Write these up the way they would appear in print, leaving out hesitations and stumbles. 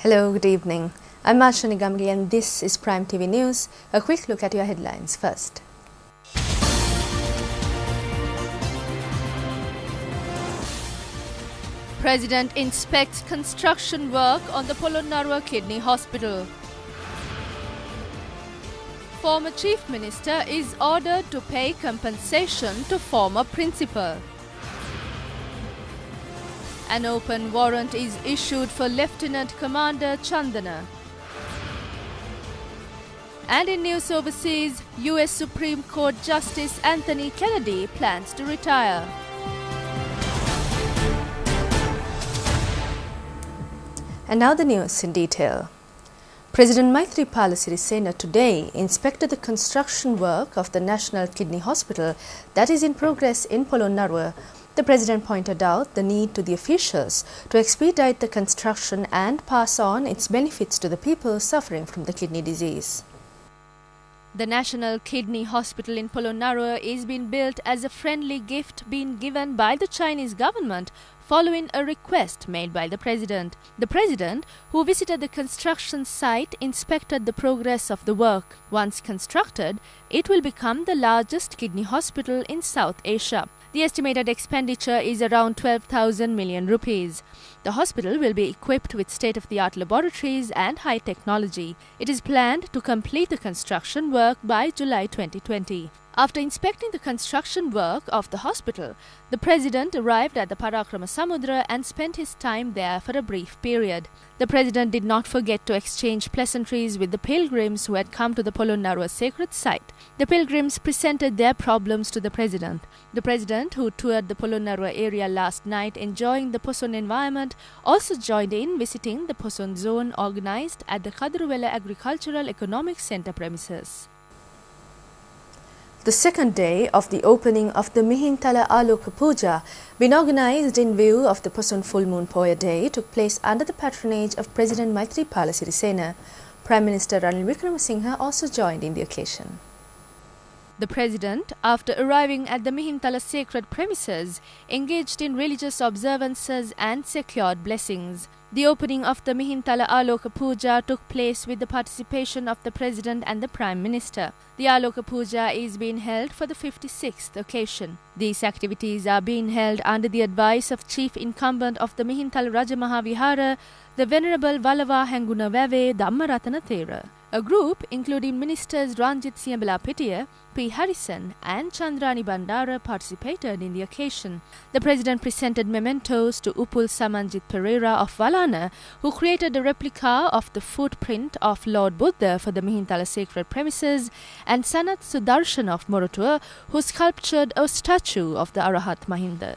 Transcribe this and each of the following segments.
Hello, good evening. I'm Ashani Gamge and this is Prime TV News. A quick look at your headlines first. President inspects construction work on the Polonnaruwa Kidney Hospital. Former Chief Minister is ordered to pay compensation to former principal. An open warrant is issued for Lieutenant Commander Chandana. And in news overseas, US Supreme Court Justice Anthony Kennedy plans to retire. And now the news in detail. President Maithripala Sirisena today inspected the construction work of the National Kidney Hospital that is in progress in Polonnaruwa. The President pointed out the need to the officials to expedite the construction and pass on its benefits to the people suffering from the kidney disease. The National Kidney Hospital in Polonnaruwa is being built as a friendly gift being given by the Chinese government following a request made by the President. The President, who visited the construction site, inspected the progress of the work. Once constructed, it will become the largest kidney hospital in South Asia. The estimated expenditure is around 12,000 million rupees. The hospital will be equipped with state-of-the-art laboratories and high technology. It is planned to complete the construction work by July 2020. After inspecting the construction work of the hospital, the President arrived at the Parakrama Samudra and spent his time there for a brief period. The President did not forget to exchange pleasantries with the pilgrims who had come to the Polonnaruwa sacred site. The pilgrims presented their problems to the President. The President, who toured the Polonnaruwa area last night enjoying the Poson environment, also joined in visiting the Poson zone organized at the Kadruwela Agricultural Economic Center premises. The second day of the opening of the Mihintala Aloka Puja, been organized in view of the Poson Full Moon Poya Day, took place under the patronage of President Maithripala Sirisena. Prime Minister Ranil Wickremesinghe also joined in the occasion. The President, after arriving at the Mihintala sacred premises, engaged in religious observances and secured blessings. The opening of the Mihintala Aloka Puja took place with the participation of the President and the Prime Minister. The Aloka Puja is being held for the 56th occasion. These activities are being held under the advice of Chief Incumbent of the Mihintala Rajamaha Vihara, the Venerable Valava Henguna Veve Dhammaratana Thera. A group including Ministers Ranjit Siambala Pitiya, P. Harrison and Chandrani Bandara participated in the occasion. The President presented mementos to Upul Samanjit Pereira of Valana, who created a replica of the footprint of Lord Buddha for the Mihintala sacred premises, and Sanat Sudarshan of Morotua, who sculptured a statue of the Arahat Mahinda.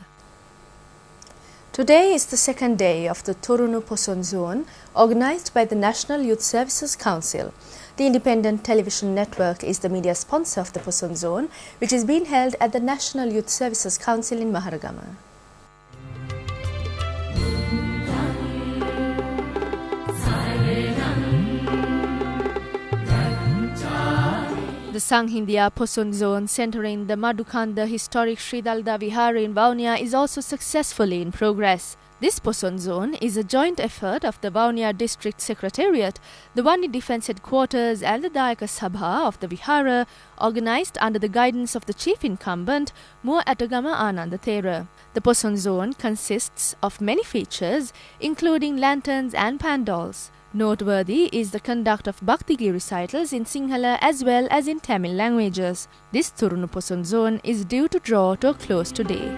Today is the second day of the Torunu Poson Zone, organized by the National Youth Services Council. The independent television network is the media sponsor of the Poson Zone, which is being held at the National Youth Services Council in Maharagama. The Sanghindia Poson Zone, centering the Madukanda historic Sri Dalda Vihara in Vaunia, is also successfully in progress. This Poson Zone is a joint effort of the Vaunia District Secretariat, the Wani Defence Headquarters and the Dayaka Sabha of the Vihara, organized under the guidance of the Chief Incumbent, Mua Atagama Ananda Thera. The Poson Zone consists of many features, including lanterns and pandals. Noteworthy is the conduct of Bhakti recitals in Sinhala as well as in Tamil languages. This Turunu Poson Zone is due to draw to a close today.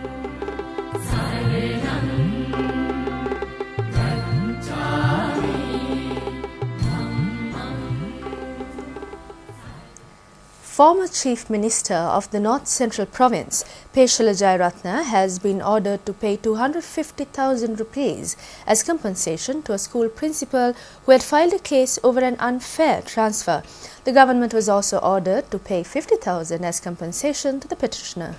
Former Chief Minister of the North Central Province, Peshala Jayaratna, has been ordered to pay 250,000 rupees as compensation to a school principal who had filed a case over an unfair transfer. The government was also ordered to pay 50,000 as compensation to the petitioner.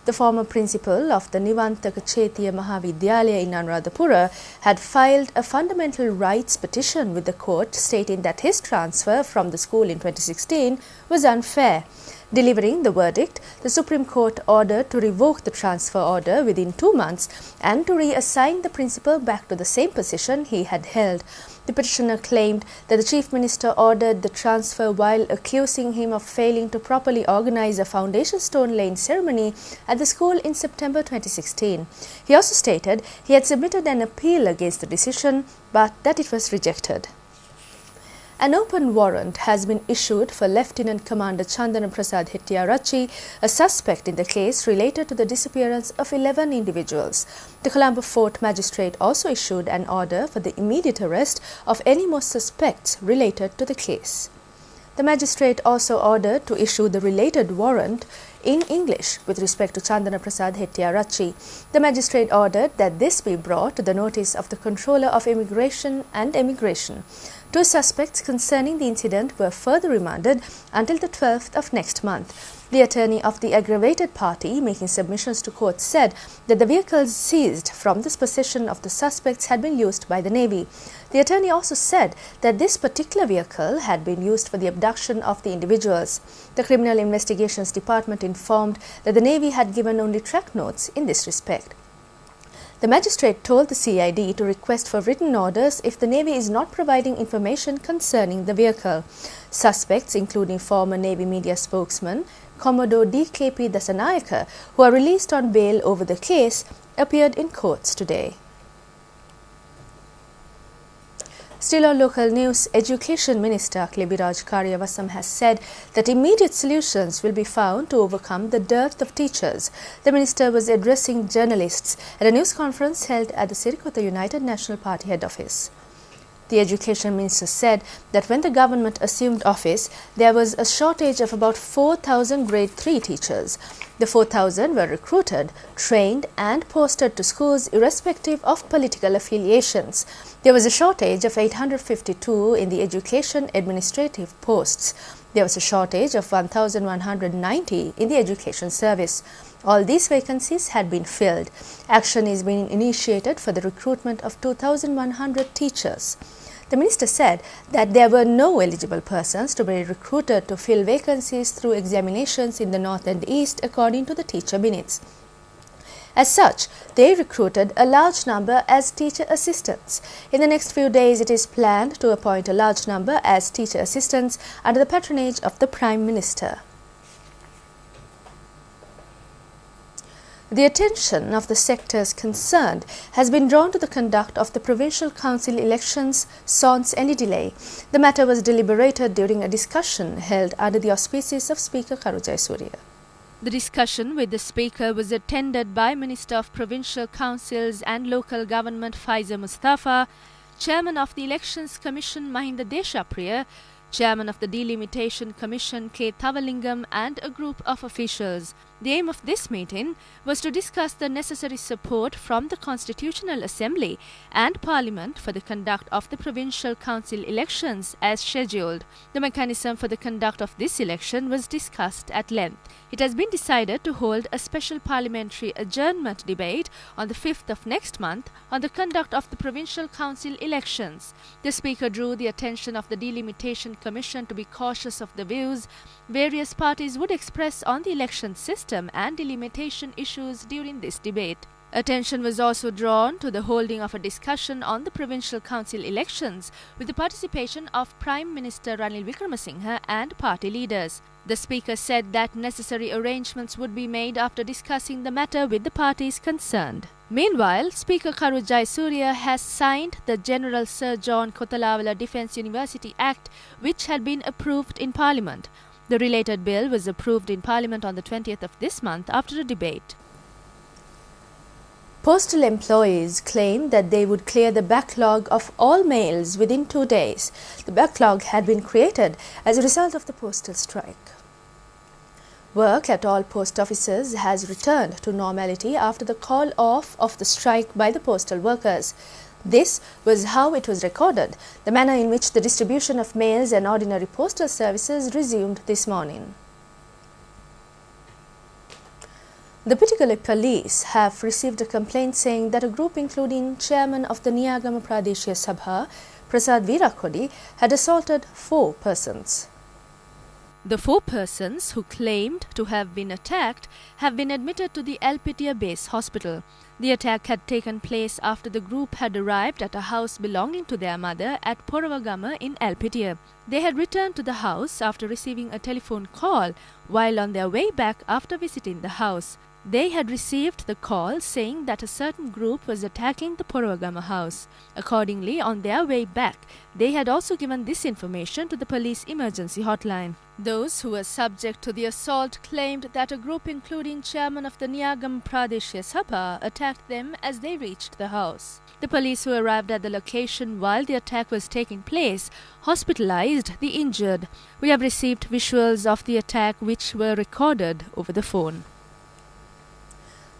The former principal of the Nivantaka Chethiya Mahavidyalaya in Anuradhapura had filed a fundamental rights petition with the court stating that his transfer from the school in 2016 was unfair. Delivering the verdict, the Supreme Court ordered to revoke the transfer order within 2 months and to reassign the principal back to the same position he had held. The petitioner claimed that the Chief Minister ordered the transfer while accusing him of failing to properly organize a foundation stone laying ceremony at the school in September 2016. He also stated he had submitted an appeal against the decision, but that it was rejected. An open warrant has been issued for Lieutenant Commander Chandana Prasad Hettiarachchi, a suspect in the case related to the disappearance of 11 individuals. The Colombo Fort Magistrate also issued an order for the immediate arrest of any more suspects related to the case. The magistrate also ordered to issue the related warrant in English with respect to Chandana Prasad Hettiarachchi. The magistrate ordered that this be brought to the notice of the Controller of Immigration and Emigration. 2 suspects concerning the incident were further remanded until the 12th of next month. The attorney of the aggravated party making submissions to court said that the vehicles seized from the possession of the suspects had been used by the Navy. The attorney also said that this particular vehicle had been used for the abduction of the individuals. The Criminal Investigations Department informed that the Navy had given only track notes in this respect. The magistrate told the CID to request for written orders if the Navy is not providing information concerning the vehicle. Suspects, including former Navy media spokesman Commodore DKP Dasanayake, who are released on bail over the case, appeared in courts today. Still on local news, Education Minister Klebiraj Karyavasam has said that immediate solutions will be found to overcome the dearth of teachers. The minister was addressing journalists at a news conference held at the Sirikota United National Party head office. The Education Minister said that when the government assumed office, there was a shortage of about 4,000 grade 3 teachers. The 4,000 were recruited, trained and posted to schools irrespective of political affiliations. There was a shortage of 852 in the education administrative posts. There was a shortage of 1,190 in the education service. All these vacancies had been filled. Action is being initiated for the recruitment of 2,100 teachers. The minister said that there were no eligible persons to be recruited to fill vacancies through examinations in the north and east according to the teacher minutes. As such, they recruited a large number as teacher assistants. In the next few days, it is planned to appoint a large number as teacher assistants under the patronage of the Prime Minister. The attention of the sectors concerned has been drawn to the conduct of the Provincial Council elections sans any delay. The matter was deliberated during a discussion held under the auspices of Speaker Karu Jayasuriya. The discussion with the Speaker was attended by Minister of Provincial Councils and Local Government Faiza Mustafa, Chairman of the Elections Commission Mahinda Deshapriya, Chairman of the Delimitation Commission K. Thavalingam and a group of officials. The aim of this meeting was to discuss the necessary support from the Constitutional Assembly and Parliament for the conduct of the Provincial Council elections as scheduled. The mechanism for the conduct of this election was discussed at length. It has been decided to hold a special parliamentary adjournment debate on the 5th of next month on the conduct of the Provincial Council elections. The Speaker drew the attention of the Delimitation Commission to be cautious of the views various parties would express on the election system and delimitation issues during this debate. Attention was also drawn to the holding of a discussion on the Provincial Council elections with the participation of Prime Minister Ranil Wickremesinghe and party leaders. The Speaker said that necessary arrangements would be made after discussing the matter with the parties concerned. Meanwhile, Speaker Karu Jayasuriya has signed the General Sir John Kotalawala Defence University Act, which had been approved in Parliament. The related bill was approved in Parliament on the 20th of this month after a debate. Postal employees claimed that they would clear the backlog of all mails within 2 days. The backlog had been created as a result of the postal strike. Work at all post offices has returned to normality after the call-off of the strike by the postal workers. This was how it was recorded, the manner in which the distribution of mails and ordinary postal services resumed this morning. The Pitikale police have received a complaint saying that a group including Chairman of the Niyagama Pradeshya Sabha, Prasad Virakodi, had assaulted 4 persons. The 4 persons who claimed to have been attacked have been admitted to the Alpetia base hospital. The attack had taken place after the group had arrived at a house belonging to their mother at Poravagama in Alpetia. They had returned to the house after receiving a telephone call while on their way back after visiting the house. They had received the call saying that a certain group was attacking the Poravagama house. Accordingly, on their way back, they had also given this information to the police emergency hotline. Those who were subject to the assault claimed that a group including chairman of the Niyagam Pradeshya Sabha attacked them as they reached the house. The police who arrived at the location while the attack was taking place hospitalized the injured. We have received visuals of the attack which were recorded over the phone.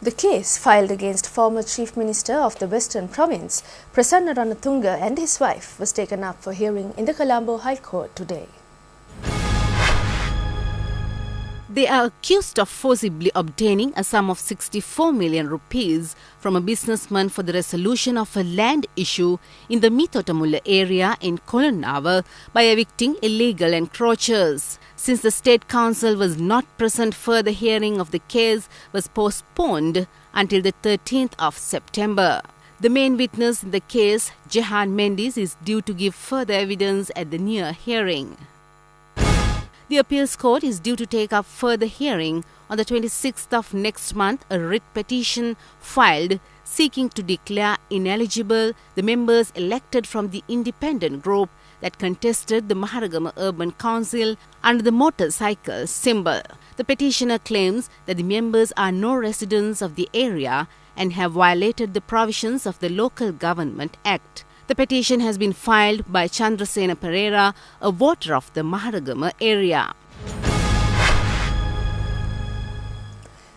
The case filed against former Chief Minister of the Western Province, Prasanna Ranatunga, and his wife was taken up for hearing in the Colombo High Court today. They are accused of forcibly obtaining a sum of 64 million rupees from a businessman for the resolution of a land issue in the Mithotamulla area in Kolonnavar by evicting illegal encroachers. Since the State Council was not present, further hearing of the case was postponed until the 13th of September. The main witness in the case, Jehan Mendes, is due to give further evidence at the near hearing. The appeals court is due to take up further hearing on the 26th of next month a writ petition filed seeking to declare ineligible the members elected from the independent group that contested the Maharagama Urban Council under the motorcycle symbol. The petitioner claims that the members are no residents of the area and have violated the provisions of the Local Government Act. The petition has been filed by Chandrasena Pereira, a voter of the Maharagama area.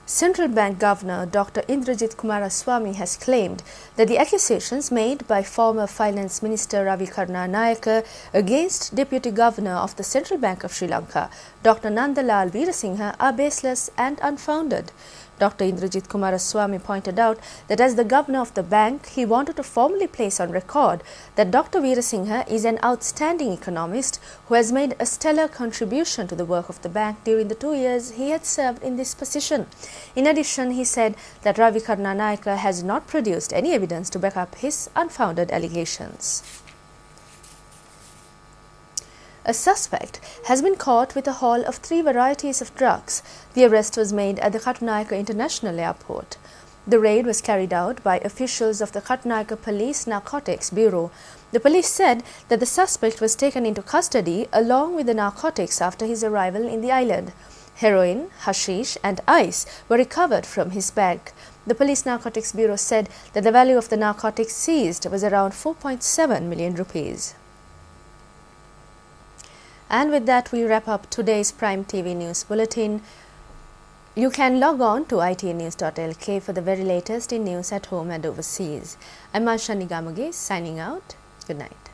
Central Bank Governor Dr. Indrajit Kumaraswamy has claimed that the accusations made by former Finance Minister Ravi Karnanayake against Deputy Governor of the Central Bank of Sri Lanka, Dr. Nandalal Veerasinghe, are baseless and unfounded. Dr. Indrajit Kumaraswamy pointed out that as the governor of the bank, he wanted to formally place on record that Dr. Veerasinghe is an outstanding economist who has made a stellar contribution to the work of the bank during the 2 years he had served in this position. In addition, he said that Ravi Karnanayake has not produced any evidence to back up his unfounded allegations. A suspect has been caught with a haul of 3 varieties of drugs. The arrest was made at the Katunayake International Airport. The raid was carried out by officials of the Katunayake Police Narcotics Bureau. The police said that the suspect was taken into custody along with the narcotics after his arrival in the island. Heroin, hashish and ice were recovered from his bag. The Police Narcotics Bureau said that the value of the narcotics seized was around 4.7 million rupees. And with that, we wrap up today's Prime TV News Bulletin. You can log on to itnews.lk for the very latest in news at home and overseas. I'm Ashani Gamuge signing out. Good night.